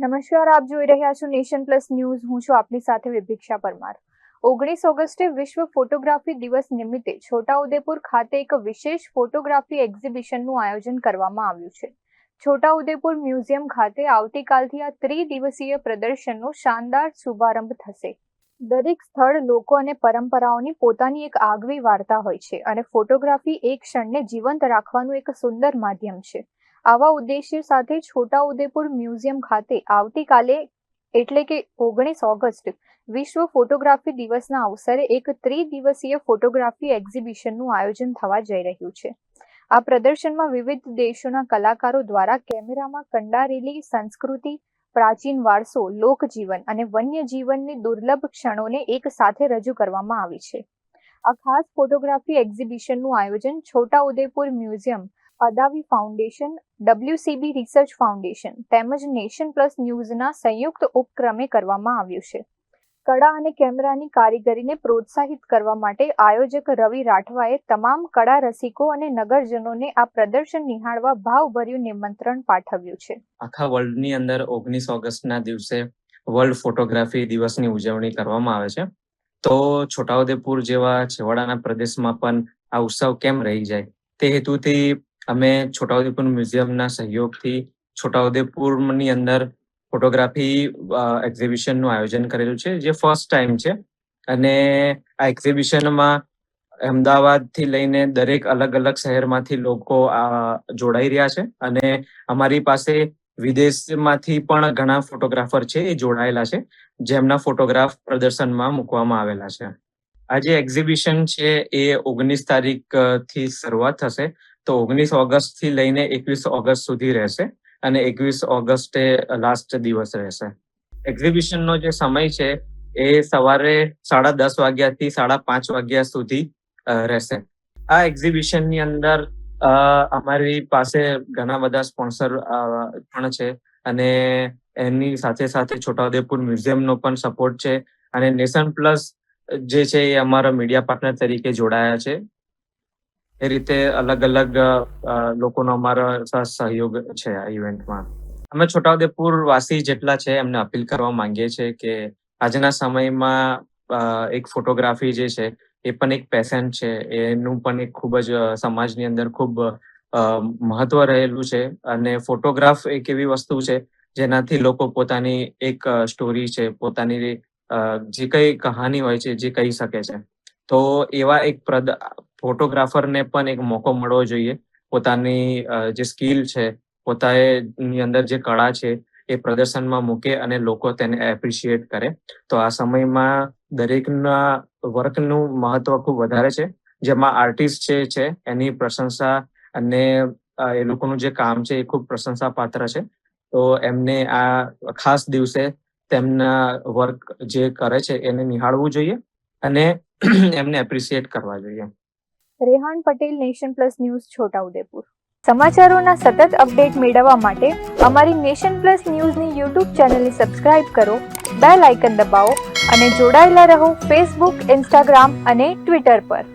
નમસ્કાર, આપ જોઈ રહ્યા છો નેશન પ્લસ ન્યૂઝ. હું છું આપની સાથે વિભિક્ષા પરમાર. 19 ઓગસ્ટે વિશ્વ ફોટોગ્રાફી દિવસ નિમિત્તે છોટાઉદેપુર ખાતે એક વિશેષ ફોટોગ્રાફી એક્ઝિબિશનનું આયોજન કરવામાં આવ્યું છે. છોટાઉદેપુર મ્યુઝિયમ ખાતે આવતીકાલથી આ ત્રિદિવસીય પ્રદર્શનનો શાનદાર શુભારંભ થશે. દરેક સ્થળ લોકો અને પરંપરાઓની પોતાની એક આગવી વાર્તા હોય છે અને ફોટોગ્રાફી એક ક્ષણને જીવંત રાખવાનું એક સુંદર માધ્યમ છે. આવા ઉદ્દેશ્ય સાથે છોટાઉદેપુર મ્યુઝિયમ ખાતે આવતીકાલે એટલે કે 19 ઓગસ્ટ વિશ્વ ફોટોગ્રાફી દિવસના અવસરે એક ત્રિદિવસીય ફોટોગ્રાફી એક્ઝિબિશનનું આયોજન થવા જઈ રહ્યું છે. આ પ્રદર્શનમાં વિવિધ દેશોના કલાકારો દ્વારા કેમેરામાં કંડારેલી સંસ્કૃતિ, પ્રાચીન વારસો, લોકજીવન અને વન્યજીવનની દુર્લભ ક્ષણોને એક સાથે રજૂ કરવામાં આવી છે. આ ખાસ ફોટોગ્રાફી એક્ઝિબિશનનું આયોજન Chhotaudepur museum, Adavi foundation, WCB research foundation તેમજ નેશન પ્લસ ન્યૂઝના સંયુક્ત ઉપક્રમે કરવામાં આવ્યું છે. કળા અને કેમેરાની કારીગરીને પ્રોત્સાહિત કરવા માટે આયોજક રવિ રાઠવાએ તમામ કળા રસિકો અને નગરજનોને આ પ્રદર્શન નિહાળવા ભાવભર્યું નિમંત્રણ પાઠવ્યું છે. આખા વર્લ્ડની અંદર 19 ઓગસ્ટના દિવસે વર્લ્ડ ફોટોગ્રાફી દિવસની ઉજવણી કરવામાં આવે છે. તો છોટાઉદેપુર જેવા છેવાડાના પ્રદેશમાં પણ આ ઉત્સવ કેમ રહી જાય તે હેતુથી અમે છોટાઉદેપુર મ્યુઝિયમના સહયોગથી છોટાઉદેપુરની અંદર ફોટોગ્રાફી એક્ઝિબિશનનું આયોજન કરેલું છે, જે ફર્સ્ટ ટાઈમ છે. અને આ એક્ઝિબિશનમાં અમદાવાદથી લઈને દરેક અલગ અલગ શહેરમાંથી લોકો જોડાઈ રહ્યા છે અને અમારી પાસે વિદેશમાંથી પણ ઘણા ફોટોગ્રાફર છે એ જોડાયેલા છે, જેમના ફોટોગ્રાફ પ્રદર્શનમાં મૂકવામાં આવેલા છે. આ જે એક્ઝિબિશન છે એ 19 તારીખથી શરૂઆત થશે, તો 19 ઓગસ્ટથી લઈને 21 ઓગસ્ટ સુધી રહેશે અને 21 ઓગસ્ટે લાસ્ટ દિવસ રહેશે. એક્ઝિબિશનનો જે સમય છે એ સવારે 10:30 વાગ્યાથી 5:30 વાગ્યા સુધી રહેશે. આ એક્ઝિબિશનની અંદર અમારી પાસે ઘણા બધા સ્પોન્સર પણ છે અને એની સાથે સાથે છોટાઉદેપુર મ્યુઝિયમનો પણ સપોર્ટ છે અને નેશન પ્લસ જે છે એ અમારા મીડિયા પાર્ટનર તરીકે જોડાયા છે. એ રીતે અલગ અલગ લોકોનો અમારો સહયોગ છે આ ઇવેન્ટમાં. અમે છોટાઉદેપુર વાસી જેટલા છે એમને અપીલ કરવા માંગીએ છીએ કે આજના સમયમાં એક ફોટોગ્રાફી જે છે એ પણ એક પેશન છે, એનું પણ એક ખૂબ જ સમાજની અંદર ખૂબ મહત્વ રહેલું છે. અને ફોટોગ્રાફ એક એવી વસ્તુ છે જેનાથી લોકો પોતાની એક સ્ટોરી છે, પોતાની જે કઈ કહાની હોય છે જે કહી શકે છે. તો એવા એક ફોટોગ્રાફરને પણ એક મોકો મળવો જોઈએ પોતાની જે સ્કિલ છે, પોતાની અંદર જે કળા છે એ પ્રદર્શનમાં મૂકે અને લોકો તેને એપ્રિશિએટ કરે. તો આ સમયમાં દરેકના વર્કનું મહત્વ ખૂબ વધારે છે, જેમાં આર્ટિસ્ટ છે એની પ્રશંસા અને એ લોકોનું જે કામ છે એ ખૂબ પ્રશંસા પાત્ર છે. તો એમને આ ખાસ દિવસે તેમના વર્ક જે કરે છે એને નિહાળવું જોઈએ અને એમને એપ્રિશિએટ કરવા જોઈએ. Rehan Patel, nation plus news, Chhotaudepur. સમાચારોના સતત અપડેટ મેળવવા માટે અમારી નેશન પ્લસ ન્યૂઝની YouTube ચેનલને સબસ્ક્રાઇબ કરો, બેલ આઇકન દબાવો અને જોડાયેલા રહો Facebook, Instagram અને Twitter પર.